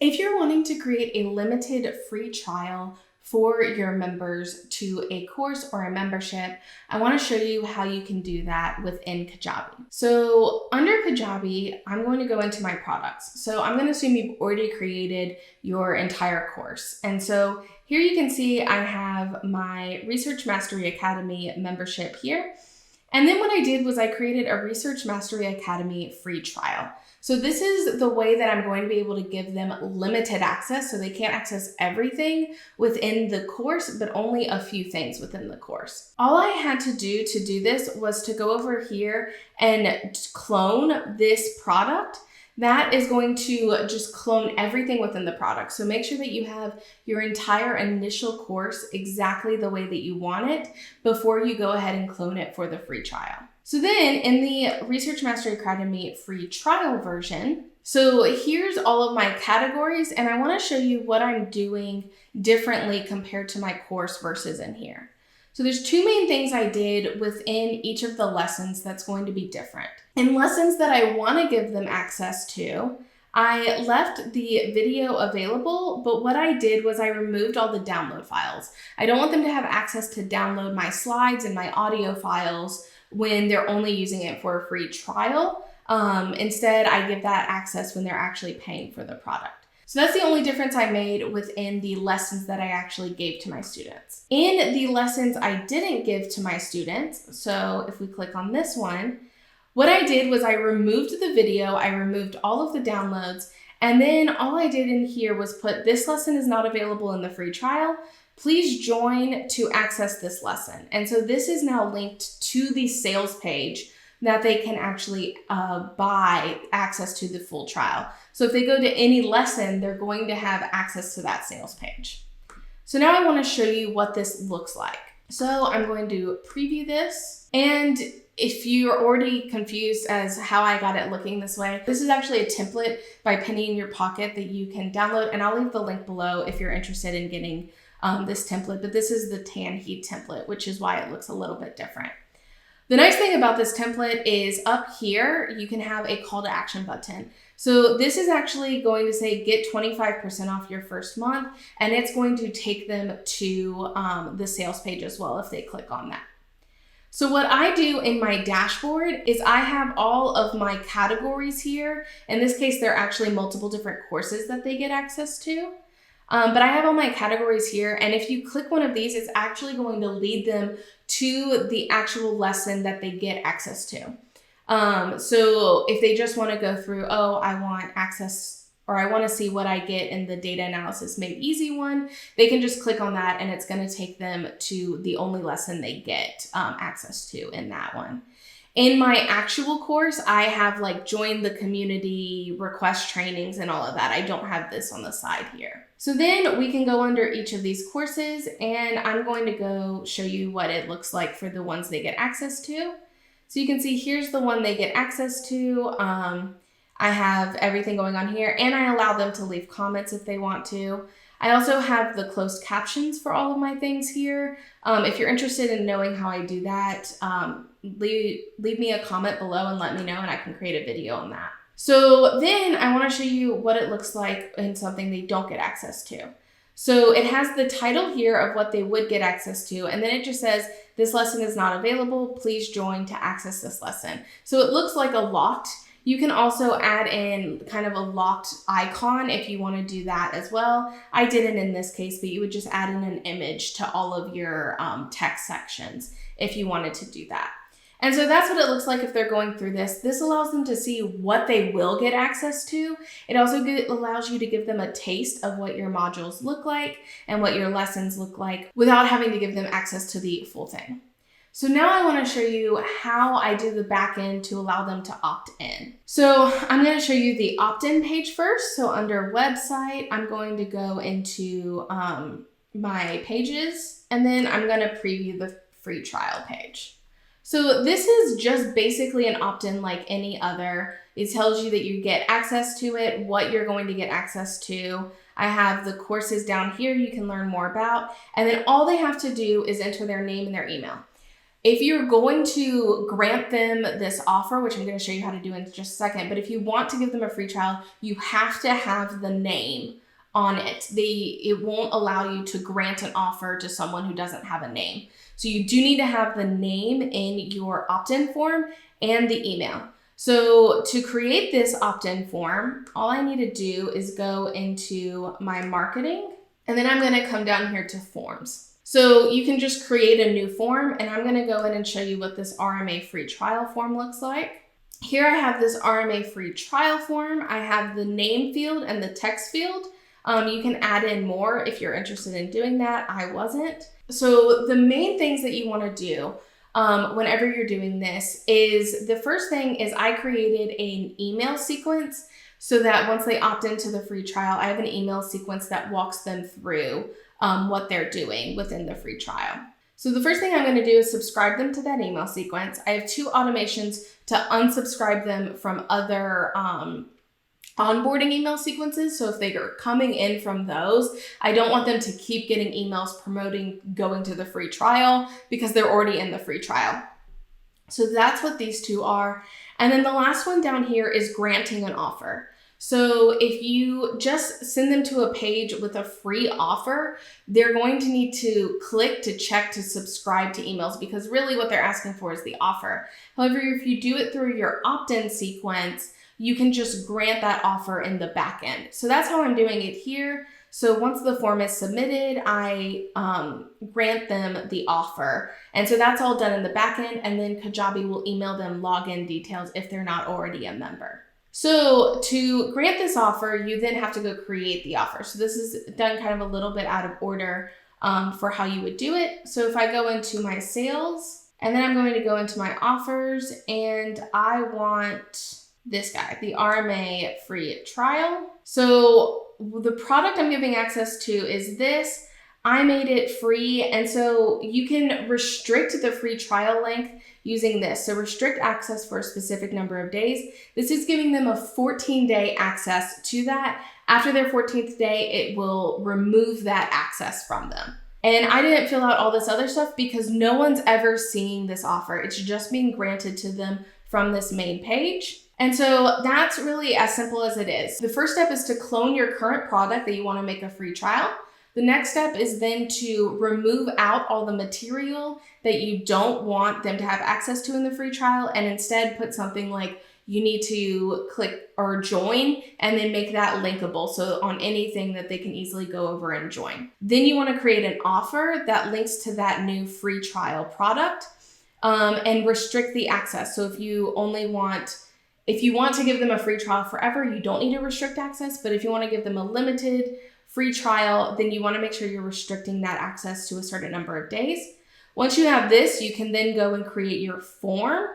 If you're wanting to create a limited free trial for your members to a course or a membership, I want to show you how you can do that within Kajabi. So under Kajabi, I'm going to go into my products. So I'm going to assume you've already created your entire course. And so here you can see I have my Research Mastery Academy membership here. And then what I did was I created a Research Mastery Academy free trial. So this is the way that I'm going to be able to give them limited access, so they can't access everything within the course, but only a few things within the course. All I had to do this was to go over here and clone this product. That is going to just clone everything within the product. So make sure that you have your entire initial course exactly the way that you want it before you go ahead and clone it for the free trial. So then in the Research Mastery Academy free trial version, so here's all of my categories, and I want to show you what I'm doing differently compared to my course versus in here. So there's two main things I did within each of the lessons that's going to be different. In lessons that I want to give them access to, I left the video available, but what I did was I removed all the download files. I don't want them to have access to download my slides and my audio files when they're only using it for a free trial. Instead, I give that access when they're actually paying for the product. So that's the only difference I made within the lessons that I actually gave to my students. In the lessons I didn't give to my students, so if we click on this one, what I did was I removed the video, I removed all of the downloads, and then all I did in here was put this lesson is not available in the free trial. Please join to access this lesson. And so this is now linked to the sales page that they can actually buy access to the full trial. So if they go to any lesson, they're going to have access to that sales page. So now I want to show you what this looks like. So I'm going to preview this. And if you're already confused as how I got it looking this way, this is actually a template by Penny in Your Pocket that you can download. And I'll leave the link below if you're interested in getting this template. But this is the tan heat template, which is why it looks a little bit different. The nice thing about this template is up here, you can have a call to action button. So this is actually going to say get 25% off your first month, and it's going to take them to the sales page as well if they click on that. So what I do in my dashboard is I have all of my categories here. In this case, they're actually multiple different courses that they get access to. But I have all my categories here, and if you click one of these, it's actually going to lead them to the actual lesson that they get access to. So if they just want to go through, oh, I want access, or I want to see what I get in the data analysis made easy one, they can just click on that and it's going to take them to the only lesson they get access to in that one. In my actual course, I have like join the community, request trainings, and all of that. I don't have this on the side here. So then we can go under each of these courses, and I'm going to go show you what it looks like for the ones they get access to. So you can see here's the one they get access to. I have everything going on here, and I allow them to leave comments if they want to. I also have the closed captions for all of my things here. If you're interested in knowing how I do that, leave me a comment below and let me know, and I can create a video on that. So then I want to show you what it looks like in something they don't get access to. So it has the title here of what they would get access to, and then it just says, this lesson is not available. Please join to access this lesson. So it looks like a locked. You can also add in kind of a locked icon if you want to do that as well. I didn't in this case, but you would just add in an image to all of your text sections if you wanted to do that. And so that's what it looks like if they're going through this. This allows them to see what they will get access to. It also allows you to give them a taste of what your modules look like and what your lessons look like without having to give them access to the full thing. So now I want to show you how I do the back end to allow them to opt in. So I'm going to show you the opt-in page first. So under website, I'm going to go into my pages, and then I'm going to preview the free trial page. So this is just basically an opt-in like any other. It tells you that you get access to it, what you're going to get access to. I have the courses down here you can learn more about, and then all they have to do is enter their name and their email. If you're going to grant them this offer, which I'm going to show you how to do in just a second, but if you want to give them a free trial, you have to have the name on it. It won't allow you to grant an offer to someone who doesn't have a name. So you do need to have the name in your opt-in form and the email. So to create this opt-in form, all I need to do is go into my marketing, and then I'm going to come down here to forms. So you can just create a new form, and I'm going to go in and show you what this RMA free trial form looks like. Here I have this RMA free trial form. I have the name field and the text field. You can add in more if you're interested in doing that. I wasn't. So the main things that you want to do whenever you're doing this is, the first thing is I created an email sequence so that once they opt into the free trial, I have an email sequence that walks them through what they're doing within the free trial. So the first thing I'm going to do is subscribe them to that email sequence. I have 2 automations to unsubscribe them from other onboarding email sequences. So if they are coming in from those, I don't want them to keep getting emails promoting going to the free trial because they're already in the free trial. So that's what these 2 are. And then the last one down here is granting an offer. So if you just send them to a page with a free offer, they're going to need to click to check to subscribe to emails, because really what they're asking for is the offer. However, if you do it through your opt-in sequence, you can just grant that offer in the back end. So that's how I'm doing it here. So once the form is submitted, I grant them the offer. And so that's all done in the back end, and then Kajabi will email them login details if they're not already a member. So to grant this offer, you then have to go create the offer. So this is done kind of a little bit out of order for how you would do it. So if I go into my sales, and then I'm going to go into my offers, and I want this guy, the RMA free trial. So the product I'm giving access to is this. I made it free, and so you can restrict the free trial length using this. So restrict access for a specific number of days. This is giving them a 14-day access to that. After their 14th day, it will remove that access from them. And I didn't fill out all this other stuff because no one's ever seeing this offer. It's just being granted to them from this main page. And so that's really as simple as it is. The first step is to clone your current product that you want to make a free trial. The next step is then to remove out all the material that you don't want them to have access to in the free trial, and instead put something like you need to click or join, and then make that linkable, so on anything that they can easily go over and join. Then you want to create an offer that links to that new free trial product, and restrict the access. So if you want to give them a free trial forever, you don't need to restrict access, but if you want to give them a limited free trial, then you want to make sure you're restricting that access to a certain number of days. Once you have this, you can then go and create your form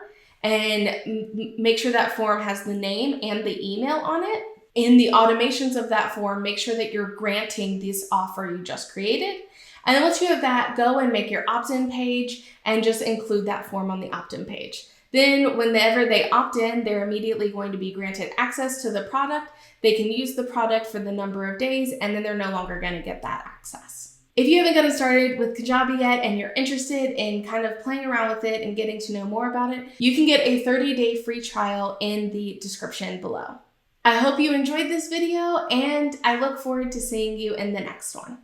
and make sure that form has the name and the email on it. In the automations of that form, make sure that you're granting this offer you just created. And then once you have that, go and make your opt-in page and just include that form on the opt-in page. Then whenever they opt in, they're immediately going to be granted access to the product. They can use the product for the number of days, and then they're no longer going to get that access. If you haven't gotten started with Kajabi yet and you're interested in kind of playing around with it and getting to know more about it, you can get a 30-day free trial in the description below. I hope you enjoyed this video, and I look forward to seeing you in the next one.